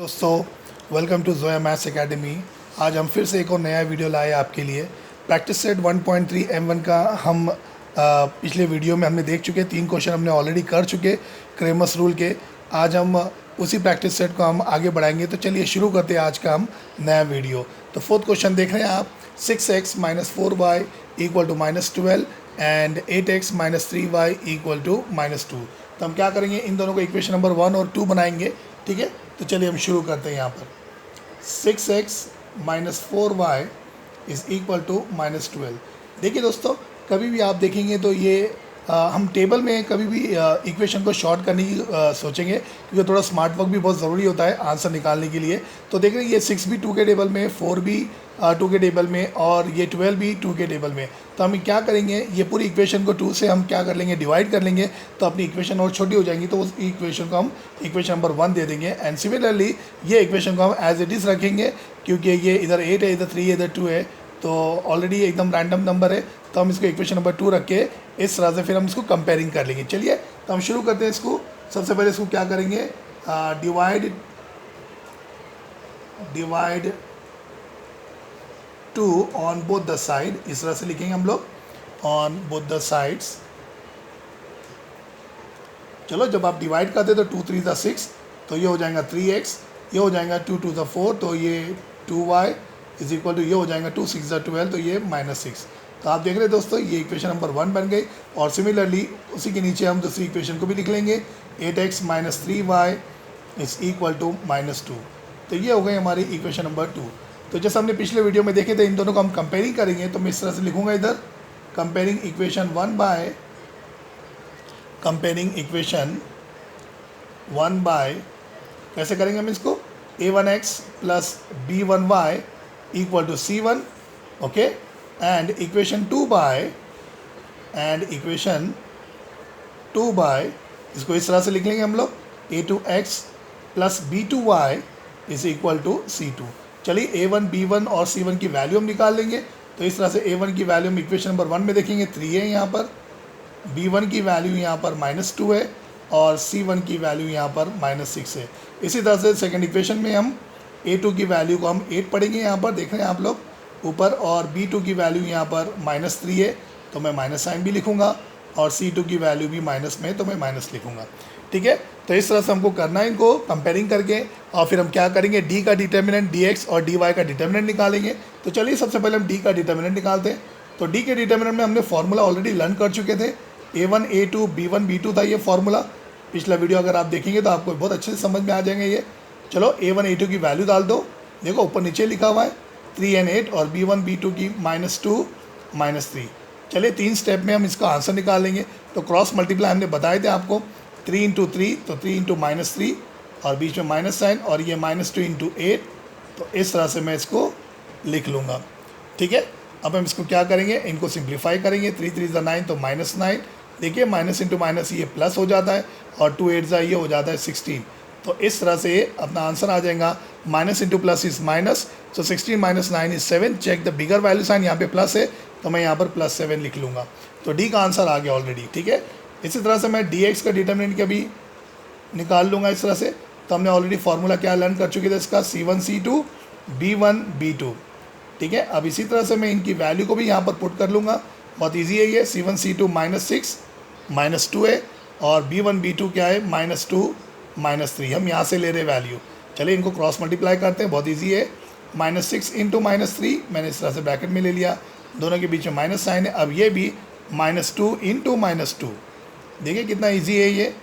दोस्तों, welcome to Zoya maths academy. आज हम फिर से एक और नया वीडियो लाए आपके लिए। प्रैक्टिस सेट 1.3 M1 का हम पिछले वीडियो में हमने देख चुके, 3 क्वेश्चन हमने ऑलरेडी कर चुके क्रेमर्स रूल के। आज हम उसी प्रैक्टिस सेट को हम आगे बढ़ाएंगे। तो चलिए शुरू करते हैं आज का हम नया वीडियो। तो फोर्थ क्वेश्चन देख रहे हैं आप, 6x - 4y = -12 and 8x - 3y = -2। तो हम क्या करेंगे, इन दोनों को इक्वेशन नंबर 1 और 2 बनाएंगे। ठीक है, तो चलिए हम शुरू करते हैं। यहाँ पर 6x - 4y = -12। देखिए दोस्तों, कभी भी आप देखेंगे तो ये हम टेबल में कभी भी इक्वेशन को शॉर्ट करने की सोचेंगे, क्योंकि थोड़ा स्मार्ट वर्क भी बहुत ज़रूरी होता है आंसर निकालने के लिए। तो देख रहे हैं, ये 6 भी 2 के टेबल में, 4 भी 2 के टेबल में और ये 12 भी 2 के टेबल में। तो हम क्या करेंगे, ये पूरी इक्वेशन को 2 से हम क्या कर लेंगे, डिवाइड कर लेंगे। तो अपनी इक्वेशन और छोटी हो जाएंगी, तो उस इक्वेशन को हम इक्वेशन नंबर 1 दे देंगे। एंड सिमिलरली ये इक्वेशन को हम एज इट इज़ रखेंगे, क्योंकि ये इधर 8 है, इधर 3 है, इधर 2 है, तो ऑलरेडी एकदम रैंडम नंबर है। तो हम इसको इक्वेशन नंबर 2 रख के इस तरह से फिर हम इसको कंपेयरिंग कर लेंगे। चलिए, तो हम शुरू करते हैं इसको। सबसे पहले इसको क्या करेंगे, divide 2 on both the side, इस तरह से लिखेंगे हम लोग, ऑन बोथ द साइड्स। चलो, जब आप डिवाइड करते तो 2 3 6, तो ये हो जाएगा 3x, ये हो जाएगा 2 2 4, तो ये 2y = ये हो जाएगा 2 6 12, तो ये -6। तो आप देख रहे हैं दोस्तों, ये इक्वेशन नंबर 1 बन गई। और सिमिलरली उसी के नीचे हम दूसरी इक्वेशन को भी लिख लेंगे, 8x - 3y = -2। तो ये हो गई हमारी इक्वेशन नंबर 2। तो जैसे हमने पिछले वीडियो में देखे थे, इन दोनों को हम कंपेयरिंग करेंगे। तो मैं इस तरह से लिखूँगा इधर, कंपेयरिंग इक्वेशन 1 बाय कैसे करेंगे हम इसको, a1x + b1y = c1, okay. And equation 2 bye इसको इस तरह से लिख लेंगे हम लोग, a2x + b2y = c2। चलिए, a1 b1 और c1 की वैल्यू हम निकाल लेंगे। तो इस तरह से a1 की वैल्यू हम इक्वेशन नंबर 1 में देखेंगे, 3 है यहाँ पर, b1 की वैल्यू यहाँ पर -2 है और c1 की वैल्यू यहाँ पर -6 है। इसी तरह से सेकंड इक्वेशन में हम a2 की वैल्यू को हम 8 पढ़ेंगे, यहाँ पर देख रहे हैं आप लोग ऊपर, और b2 की वैल्यू यहाँ पर -3 है, तो मैं माइनस साइन भी लिखूँगा, और c2 की वैल्यू भी माइनस में, तो मैं माइनस लिखूँगा। ठीक है, तो इस तरह से हमको करना है इनको कंपेयरिंग करके। और फिर हम क्या करेंगे, d का डिटर्मिनेंट, dx और dy का डिटर्मिनेंट निकालेंगे। तो चलिए, सबसे पहले हम d का डिटर्मिनेंट निकालते हैं। तो d के डिटर्मिनेंट में हमने फार्मूला ऑलरेडी लर्न कर चुके थे, a1 a2 b1 b2 था ये फार्मूला। पिछला वीडियो अगर आप देखेंगे तो आपको बहुत अच्छे से समझ में आ जाएंगे ये। चलो, a1 a2 की वैल्यू डाल दो, देखो ऊपर नीचे लिखा हुआ है 3 and 8, और b1 b2 की -2 -3। चलिए, 3 स्टेप में हम इसका आंसर निकाल लेंगे। तो क्रॉस मल्टीप्लाई हमने बताए थे आपको, 3 × 3, तो 3 × -3 और बीच में माइनस साइन, और ये -2 × 8। तो इस तरह से मैं इसको लिख लूँगा। ठीक है, अब हम इसको क्या करेंगे, इनको सिंप्लीफाई करेंगे। 3 3 = 9, तो -9। देखिए, माइनस इंटू माइनस ये प्लस हो जाता है, और 2 8 ये हो जाता है 16। तो इस तरह से अपना आंसर आ जाएगा, minus into plus is minus, तो 16 - 9 = 7। Check the bigger value sign, यहाँ पे प्लस है, तो मैं यहाँ पर +7 लिख लूँगा। तो डी का आंसर आ गया ऑलरेडी। ठीक है, इसी तरह से मैं dx का डिटर्मिनेंट का भी निकाल लूँगा इस तरह से। तो हमने ऑलरेडी फार्मूला क्या लर्न कर चुके थे इसका, c1 c2 b1 b2। ठीक है, अब इसी तरह से मैं इनकी वैल्यू को भी यहाँ पर पुट कर लूँगा। बहुत ईजी है ये, c1 c2 -6 -2 है, और b1 b2 क्या है, -2 -3। हम यहाँ से ले रहे वैल्यू। चलिए, इनको क्रॉस मल्टीप्लाई करते हैं, बहुत ईजी है। -6 × -3 मैंने इस तरह से ब्रैकेट में ले लिया, दोनों के बीच में माइनस साइन है। अब ये भी -2 × -2, देखिए कितना इजी है ये।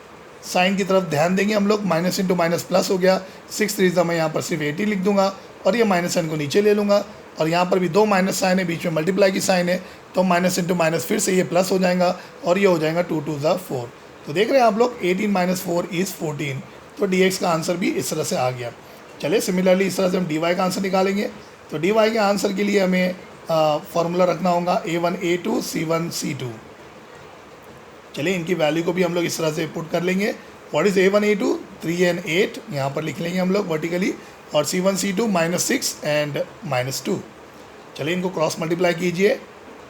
साइन की तरफ ध्यान देंगे हम लोग, माइनस इंटू माइनस प्लस हो गया। 6 3 मैं यहाँ पर सिर्फ 80 लिख दूंगा, और ये माइनस साइन को नीचे ले लूँगा, और यहाँ पर भी 2 माइनस साइन है, बीच में मल्टीप्लाई की साइन है, तो माइनस इंटू माइनस फिर से ये प्लस हो जाएगा, और ये हो जाएगा 2 2 4। तो देख रहे हैं आप लोग, 18 - 4 = 14। तो dx का आंसर भी इस तरह से आ गया। चलिए, सिमिलरली इस तरह से हम dy का आंसर निकालेंगे। तो dy के आंसर के लिए हमें फार्मूला रखना होगा, a1 a2 c1 c2। चलिए, इनकी वैल्यू को भी हम लोग इस तरह से पुट कर लेंगे। What is a1 a2, 3 and 8 यहाँ पर लिख लेंगे हम लोग वर्टिकली, और c1 c2 -6 and -2। चलिए, इनको क्रॉस मल्टीप्लाई कीजिए,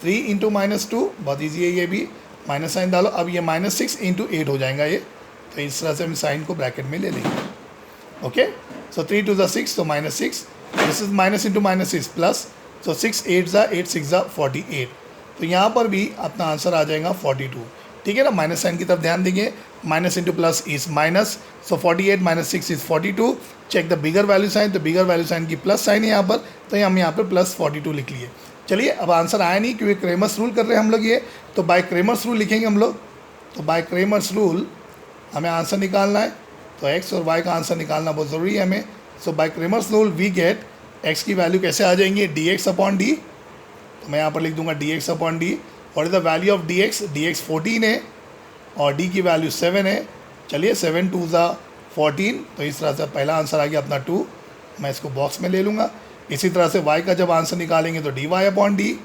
3 × -2, बहुत ईजी है ये भी, माइनस साइन डालो। अब ये -6 × 8 हो जाएगा ये। तो इस तरह से हम साइन को ब्रैकेट में ले लेंगे। ओके, सो 3 टू ज़ा 6, तो -6, this is minus into -6 plus, so 6 8 ज़ा 8 6 ज़ा 48, तो यहाँ पर भी अपना आंसर आ जाएगा 42। ठीक है ना, माइनस साइन की तरफ ध्यान देंगे, minus into plus is minus, so 48 minus 6 is 42, check the bigger value sign, तो बिगर वैल्यू साइन की प्लस साइन है यहाँ पर, तो हम यहाँ पर प्लस 42 लिख लिए। चलिए, अब आंसर आया नहीं क्योंकि क्रेमर्स रूल कर रहे हैं हम लोग ये, तो बाय क्रेमर्स रूल लिखेंगे हम लोग। तो बाय क्रेमर्स रूल हमें आंसर निकालना है, तो एक्स और वाई का आंसर निकालना बहुत ज़रूरी है हमें। So by Cramer's rule we get x की वैल्यू कैसे आ जाएंगी, डी एक्स अपॉन डी, तो मैं यहाँ पर लिख दूंगा D x upon D. What is the value of D x 14 है और डी की वैल्यू 7 है। चलिए 7 2 ज़ा 14, तो इस तरह से पहला आंसर आ गया अपना 2, मैं इसको बॉक्स में ले लूँगा। इसी तरह से y का जब आंसर निकालेंगे तो डी वाई अपॉन डी,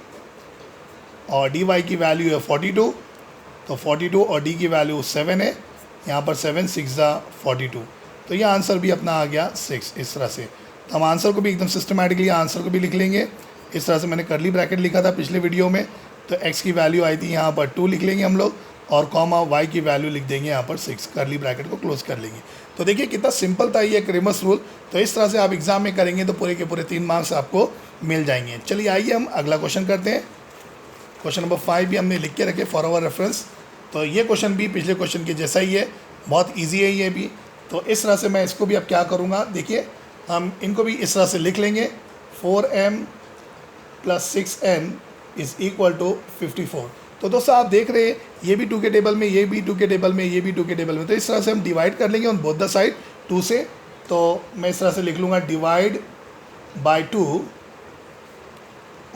और डी वाई की वैल्यू है 42, तो 42 और डी की वैल्यू 7 है, यहाँ पर 7 6 ज़ा 42, तो ये आंसर भी अपना आ गया 6। इस तरह से तो हम आंसर को भी एकदम सिस्टमैटिकली आंसर को भी लिख लेंगे। इस तरह से मैंने करली ब्रैकेट लिखा था पिछले वीडियो में, तो x की वैल्यू आई थी यहाँ पर 2 लिख लेंगे हम लोग, और कॉमा y की वैल्यू लिख देंगे यहाँ पर 6, करली ब्रैकेट को क्लोज कर लेंगे। तो देखिए कितना सिंपल था ये क्रेमर्स रूल। तो इस तरह से आप एग्जाम में करेंगे तो पूरे के पूरे 3 मार्क्स आपको मिल जाएंगे। चलिए आइए हम अगला क्वेश्चन करते हैं। क्वेश्चन नंबर 5 भी हमने लिख के रखे फॉर आवर रेफरेंस। तो ये क्वेश्चन भी पिछले क्वेश्चन के जैसा ही है, बहुत ईजी है ये भी। तो इस तरह से मैं इसको भी अब क्या करूँगा, देखिए हम इनको भी इस तरह से लिख लेंगे, 4m plus 6n is equal to 54। तो दोस्तों आप देख रहे हैं ये भी 2 के टेबल में, ये भी 2 के टेबल में, ये भी 2 के टेबल में, तो इस तरह से हम डिवाइड कर लेंगे ऑन बोथ द साइड 2 से। तो मैं इस तरह से लिख लूँगा divide by 2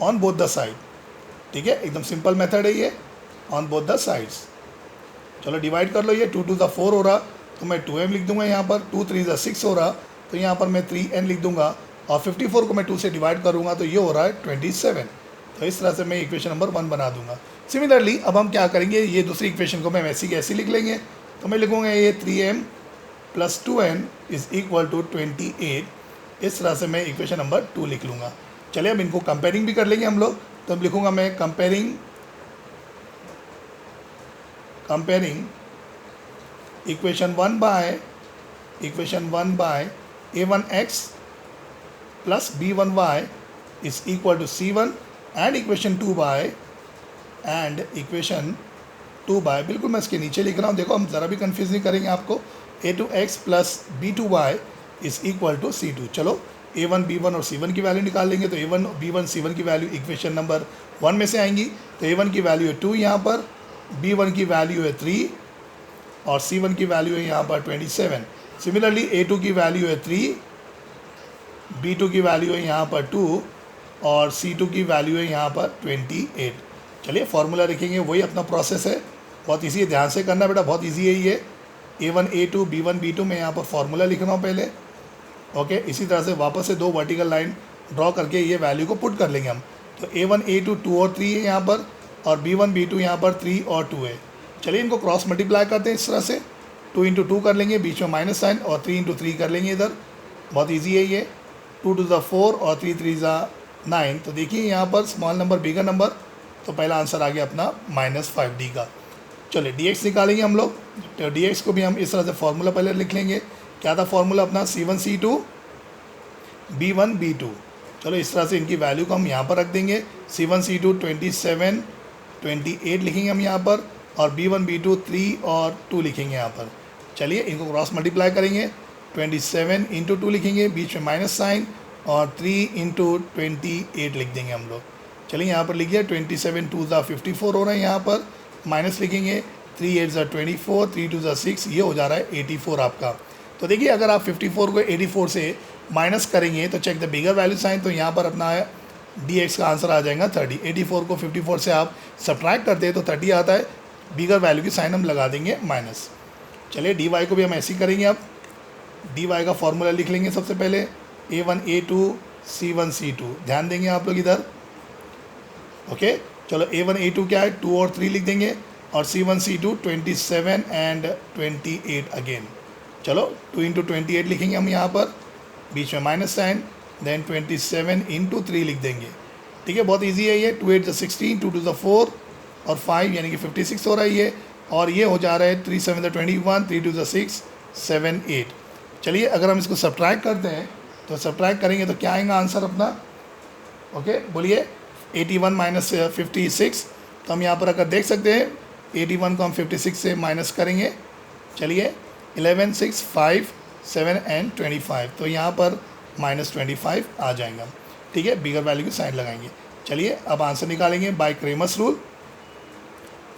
on both the side. ठीक है, एकदम सिंपल मेथड है ये, ऑन बोथ द साइड्स। चलो डिवाइड कर लो, ये 2 2 ज़ा 4 हो रहा, तो मैं 2m लिख दूंगा यहाँ पर, 2 3 ज़ा 6 हो रहा, तो यहाँ पर मैं 3n लिख दूंगा, और 54 को मैं 2 से डिवाइड करूँगा तो ये हो रहा है 27। तो इस तरह से मैं इक्वेशन नंबर 1 बना दूंगा। सिमिलरली अब हम क्या करेंगे, ये दूसरी इक्वेशन को मैं वैसी कैसी लिख लेंगे, तो मैं लिखूँगा ये 3m plus 2n is equal to 28। इस तरह से मैं इक्वेशन नंबर 2 लिख लूँगा। चलिए अब इनको कंपेयरिंग भी कर लेंगे हम लोग। तो अब लिखूँगा मैं comparing equation 1 by a1x plus b1y is equal to c1, and equation 2 by बिल्कुल मैं इसके नीचे लिख रहा हूँ, देखो हम ज़रा भी कंफ्यूज नहीं करेंगे आपको, a2x plus b2y is equal to c2। चलो a1 b1 और c1 की वैल्यू निकाल लेंगे, तो a1 b1 c1 की वैल्यू इक्वेशन नंबर 1 में से आएंगी। तो a1 की वैल्यू है 2 यहाँ पर, b1 की वैल्यू है 3 और c1 की वैल्यू है यहाँ पर 27। सिमिलरली a2 की वैल्यू है 3, b2 की वैल्यू है यहाँ पर 2 और c2 की वैल्यू है यहाँ पर 28। चलिए फार्मूला लिखेंगे, वही अपना प्रोसेस है, बहुत इजी है, ध्यान से करना बेटा, बहुत इजी है ये। a1 a2 b1 b2 में यहाँ पर फार्मूला लिख रहा हूँ पहले। ओके, इसी तरह से वापस से 2 वर्टिकल लाइन ड्रॉ करके ये वैल्यू को पुट कर लेंगे हम। तो a1 a2 2 और 3 है यहाँ पर, और b1 b2 यहाँ पर 3 और 2 है। चलिए इनको क्रॉस मल्टीप्लाई करते हैं इस तरह से, 2 इंटू 2 कर लेंगे, बीच में माइनस साइन, और 3 इंटू 3 कर लेंगे इधर, बहुत ईजी है ये। 2 टू ज़ा 4 और 3 3 ज़ा 9। तो देखिए यहाँ पर स्मॉल नंबर बिगर नंबर, तो पहला आंसर आ गया अपना -5d का। चलिए dx निकालेंगे हम लोग, तो dx को भी हम इस तरह से फार्मूला पहले लिख लेंगे। क्या था फार्मूला अपना, c1 c2 b1 b2। चलो इस तरह से इनकी वैल्यू को हम यहाँ पर रख देंगे, c1 c2 27 28 लिखेंगे हम यहाँ पर, और b1 b2 3 और 2 लिखेंगे यहाँ पर। चलिए इनको क्रॉस मल्टीप्लाई करेंगे, 27 इंटू 2 लिखेंगे, बीच में माइनस साइन, और 3 इंटू 28 लिख देंगे हम लोग। चलिए यहाँ पर लिखिए 27 2 ज़ा 54 हो रहा है, यहाँ पर माइनस लिखेंगे, 3 8 ज़ा 24, 3 2 ज़ा 6, ये हो जा रहा है 84 आपका। तो देखिए अगर आप 54 को 84 से माइनस करेंगे तो check the bigger value sign, तो यहाँ पर अपना dx का आंसर आ जाएगा 30। 84 को 54 से आप सब्ट्रैक्ट करते हैं तो 30 आता है, बिगर वैल्यू की साइन हम लगा देंगे माइनस। चलिए dy को भी हम ऐसे ही करेंगे। अब dy का फॉर्मूला लिख लेंगे सबसे पहले, a1 a2 c1 c2, ध्यान देंगे आप लोग इधर। ओके, चलो a1 a2 क्या है, 2 और 3 लिख देंगे, और c1 c2 27 एंड 28 अगेन। चलो 2 इंटू 28 लिखेंगे हम यहाँ पर, बीच में माइनस साइन, देन 27 इंटू 3 लिख देंगे। ठीक है, बहुत इजी है ये। 2 8 ज़ा 16, 2 2 ज़ा 4 और 5 यानी कि 56 हो रहा है ये, और ये हो जा रहा है 3 7 ज़ा 21, 3 2 ज़ा 6 7 8। चलिए अगर हम इसको सब्ट्रैक्ट करते हैं तो सब्ट्रैक्ट करेंगे तो क्या आएगा आंसर अपना, ओके बोलिए 81 माइनस 56। तो हम यहाँ पर अगर देख सकते हैं 81 को हम 56 से माइनस करेंगे, चलिए 11, 6, 5, 7 एंड 25, तो यहाँ पर -25 आ जाएगा, ठीक है, बिगर वैल्यू की साइन लगाएंगे। चलिए अब आंसर निकालेंगे बाय क्रेमर्स रूल।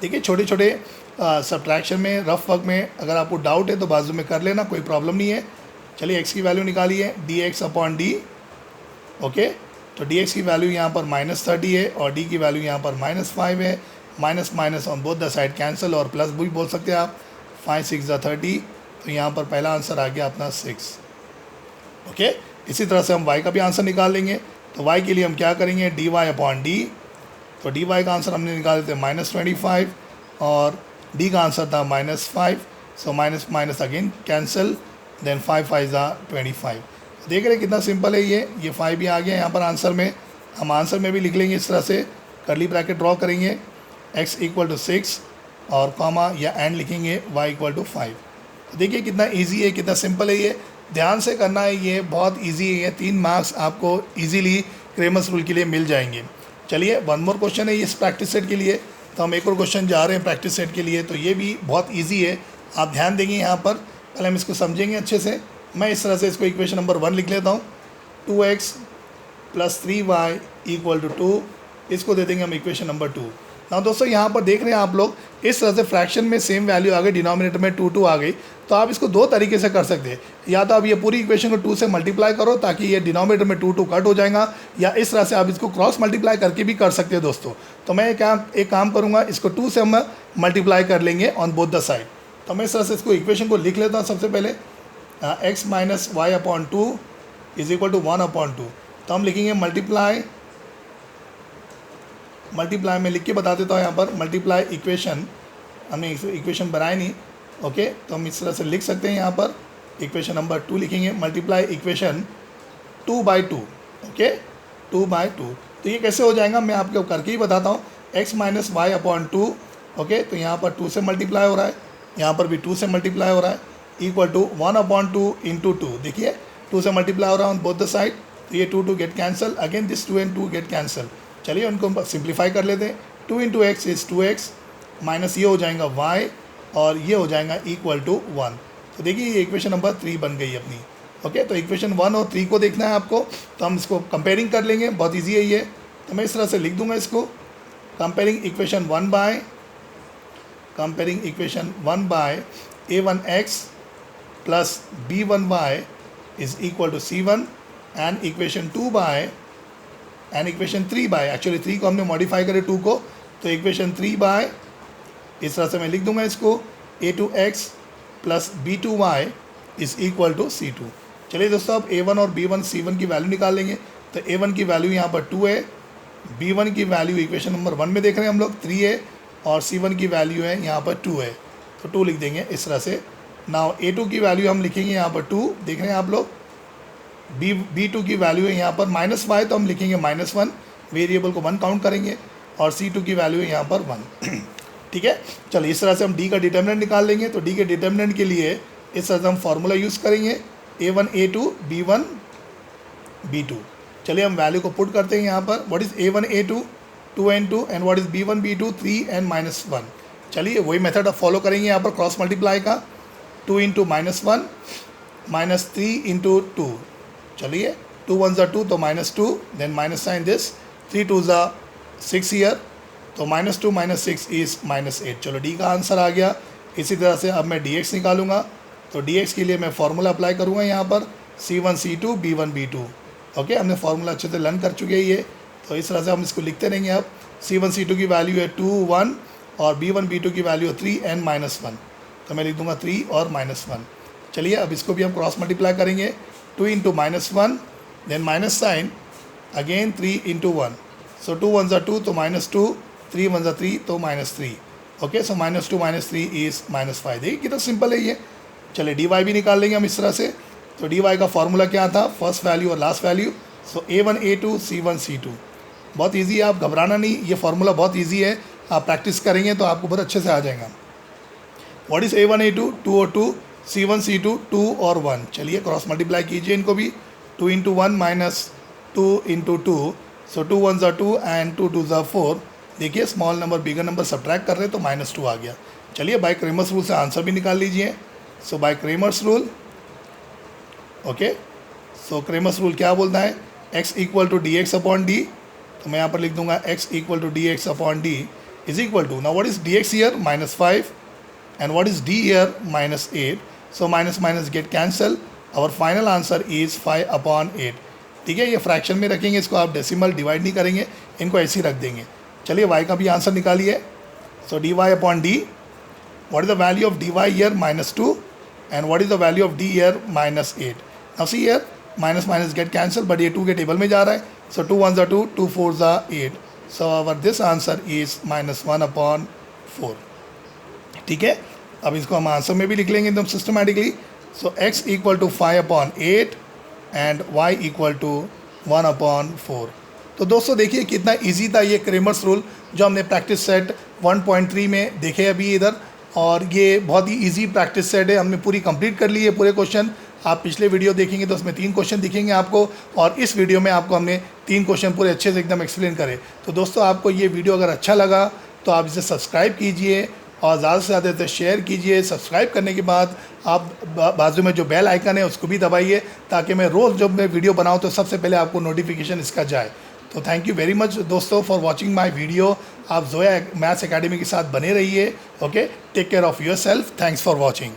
देखिए छोटे छोटे सब्ट्रैक्शन में, रफ वर्क में अगर आपको डाउट है तो बाजू में कर लेना, कोई प्रॉब्लम नहीं है। चलिए x की वैल्यू निकालिए dx/d, ओके, तो dx की वैल्यू यहाँ पर -30 है और d की वैल्यू यहाँ पर -5 है। Minus minus on both the side cancel, और प्लस भी बोल सकते हैं आप, 5 6 30, तो यहाँ पर पहला आंसर आ गया अपना 6, ओके। इसी तरह से हम y का भी आंसर निकाल लेंगे। तो y के लिए हम क्या करेंगे, dy/d, तो dy का आंसर हमने निकाले थे -25 और d का आंसर था -5, so minus minus again cancel, then 5 5 25। देख रहे हैं कितना सिंपल है ये 5 भी आ गया यहाँ पर आंसर में। हम आंसर में भी लिख लेंगे इस तरह से, कर्ली ब्रैकेट ड्रॉ करेंगे, x = 6 और कॉमा या एंड लिखेंगे y = 5। देखिए कितना इजी है, कितना सिंपल है, ये ध्यान से करना है, ये बहुत इजी है। 3 मार्क्स आपको इजीली क्रेमर्स रूल के लिए मिल जाएंगे। चलिए वन मोर क्वेश्चन है इस प्रैक्टिस सेट के लिए, तो हम एक और क्वेश्चन जा रहे हैं प्रैक्टिस सेट के लिए, तो ये भी बहुत इजी है, आप ध्यान देंगे यहाँ पर। पहले हम इसको समझेंगे अच्छे से। मैं इस तरह से इसको इक्वेशन नंबर 1 लिख लेता हूँ, 2x + 3y = 2, इसको दे देंगे हम इक्वेशन नंबर 2। ना दोस्तों यहाँ पर देख रहे हैं आप लोग, इस तरह से फ्रैक्शन में सेम वैल्यू आ गई, डिनोमिनेटर में 2 2 आ गई, तो आप इसको दो तरीके से कर सकते हैं। या तो आप ये पूरी इक्वेशन को 2 से मल्टीप्लाई करो ताकि ये डिनोमिनेटर में 2 2 कट हो जाएगा, या इस तरह से आप इसको क्रॉस मल्टीप्लाई करके भी कर सकते हैं दोस्तों। तो मैं एक काम करूँगा, इसको 2 से हम मल्टीप्लाई कर लेंगे ऑन बोथ द साइड। तो मैं इस तरह से इसको इक्वेशन को लिख लेता हूँ सबसे पहले, x - y/2 = 1/2। तो हम लिखेंगे मल्टीप्लाई में लिख के बता देता हूँ यहाँ पर, मल्टीप्लाई इक्वेशन, हमने इक्वेशन बनाया नहीं, ओके, तो हम इस तरह से लिख सकते हैं यहाँ पर, इक्वेशन नंबर 2 लिखेंगे, मल्टीप्लाई इक्वेशन 2/2, ओके, 2/2। तो ये कैसे हो जाएगा मैं आपको करके ही बताता हूँ, x - y/2, ओके, तो यहाँ पर 2 से मल्टीप्लाई हो रहा है, यहाँ पर भी 2 से मल्टीप्लाई हो रहा है, = 1/2 × 2। देखिए 2 से मल्टीप्लाई हो रहा है ऑन बोथ द साइड, तो ये 2 2 get cancel, again this 2 and 2 get cancel. चलिए उनको सिंप्लीफाई कर लेते हैं, 2 × x = 2x, माइनस ये हो जाएगा y और ये हो जाएगा = 1। तो देखिए ये इक्वेशन नंबर 3 बन गई अपनी, ओके। तो इक्वेशन 1 और 3 को देखना है आपको, तो हम इसको कंपेयरिंग कर लेंगे, बहुत ईजी है ये। तो मैं इस तरह से लिख दूंगा इसको, comparing equation 1 by a1x + b1y = c1 and equation 2 by and equation 3 by, actually 3 को हमने मॉडिफाई करे 2 को, तो इक्वेशन 3 बाय, इस तरह से मैं लिख दूंगा इसको, a2x + b2y = c2। चलिए दोस्तों अब a1 और b1 c1 की वैल्यू निकाल लेंगे। तो a1 की वैल्यू यहाँ पर 2 है, b1 की वैल्यू इक्वेशन नंबर 1 में देख रहे हैं हम लोग 3 है, और c1 की वैल्यू है यहाँ पर 2 है, तो 2 लिख देंगे इस तरह से। नाउ a2 की वैल्यू हम लिखेंगे यहाँ पर 2, देख रहे हैं आप लोग, b2 की वैल्यू है यहाँ पर -5, तो हम लिखेंगे -1, वेरिएबल को 1 काउंट करेंगे, और c2 की वैल्यू है यहाँ पर 1। ठीक है, चलिए इस तरह से हम d का डिटर्मिनेंट निकाल लेंगे। तो d के डिटर्मिनेंट के लिए इस तरह से हम फार्मूला यूज़ करेंगे, a1 a2 b1 b2। चलिए हम वैल्यू को पुट करते हैं यहाँ पर, what is a1 a2 2 and 2, and what is b1 b2 3 and -1। चलिए वही मेथड आप फॉलो करेंगे यहाँ पर क्रॉस मल्टीप्लाई का, 2 × -1 -3 × 2। चलिए 2 1 = 2, तो -2, देन माइनस साइन दिस, 3 2 = 6 ईयर, तो -2 - 6 इज़ -8। चलो डी का आंसर आ गया। इसी तरह से अब मैं dx निकालूंगा, तो dx के लिए मैं फार्मूला अप्लाई करूँगा यहाँ पर, c1 c2 b1 b2। Okay, हमने फार्मूला अच्छे से लर्न कर चुके हैं ये, तो इस तरह से हम इसको लिखते रहेंगे। अब c1 c2 की वैल्यू है 2 1 और b1 b2 की वैल्यू है 3 and -1, तो मैं लिख दूंगा 3 और -1। चलिए अब इसको भी हम क्रॉस मल्टीप्लाई करेंगे, 2 × -1, देन माइनस साइन, अगेन 3 × 1, सो 2 1 = 2, तो -2, 3 1 = 3, तो -3। Okay, so -2 - 3 is -5। देखिए कितना सिंपल है ये। चलिए dy भी निकाल लेंगे हम इस तरह से। तो dy का फार्मूला क्या था, फर्स्ट वैल्यू और लास्ट वैल्यू, सो a1 a2 c1 c2। बहुत इजी है, आप घबराना नहीं, ये फार्मूला बहुत इजी है, आप प्रैक्टिस करेंगे तो आपको बहुत अच्छे से आ जाएगा। व्हाट इज़ a1 a2 2 और 2, C1 C2 2 और 1, चलिए क्रॉस मल्टीप्लाई कीजिए इनको भी, 2 इंटू 1 माइनस 2 इंटू 2, सो 2 1 ज़ा 2 एंड 2 2 ज़ा 4। देखिए small number bigger number subtract कर रहे हैं तो -2 आ गया। चलिए बाय क्रेमर्स रूल से आंसर भी निकाल लीजिए। So by Cramer's rule, okay, so Cramer's rule क्या बोलता है, x equal to D x upon D, तो मैं यहाँ पर लिख दूंगा x equal to D x upon D is equal to, now what is D x here, -5 and what is d here, -8, so minus get cancel, our final answer is 5 upon 8। ठीक है, ये fraction में रखेंगे, इसको आप decimal divide नहीं करेंगे, इनको ऐसे ही रख देंगे। चलिए y का भी आंसर निकालिए। So D y upon D, what is the value of dy here, -2, and what is the value of d here, -8। now see here minus get cancel, but ये 2 के टेबल में जा रहा है, so 2 1 ज़ा 2, 2 4 ज़ा 8, so our this answer is -1 upon 4। ठीक है, अब इसको हम आंसर में भी लिख लेंगे एकदम systematically. So x equal to 5 upon 8 and y equal to 1 upon 4। तो दोस्तों देखिए कितना इजी था ये क्रेमर्स रूल जो हमने प्रैक्टिस सेट 1.3 में देखे अभी इधर, और ये बहुत ही इजी प्रैक्टिस सेट है, हमने पूरी कंप्लीट कर ली है पूरे क्वेश्चन। आप पिछले वीडियो देखेंगे तो उसमें 3 क्वेश्चन दिखेंगे आपको, और इस वीडियो में आपको हमने 3 क्वेश्चन पूरे अच्छे से एकदम एक्सप्लेन करे। तो दोस्तों आपको ये वीडियो अगर अच्छा लगा तो आप इसे सब्सक्राइब कीजिए और ज़्यादा से ज़्यादा इसे शेयर कीजिए। सब्सक्राइब करने के बाद आप बाजू में जो बेल आइकन है उसको भी दबाइए, ताकि मैं रोज़ जब मैं वीडियो बनाऊं तो सबसे पहले आपको नोटिफिकेशन इसका जाए। तो थैंक यू वेरी मच दोस्तों फॉर वाचिंग माय वीडियो। आप जोया मैथ्स एकेडमी के साथ बने रहिए। Okay, take care of your self, thanks for watching.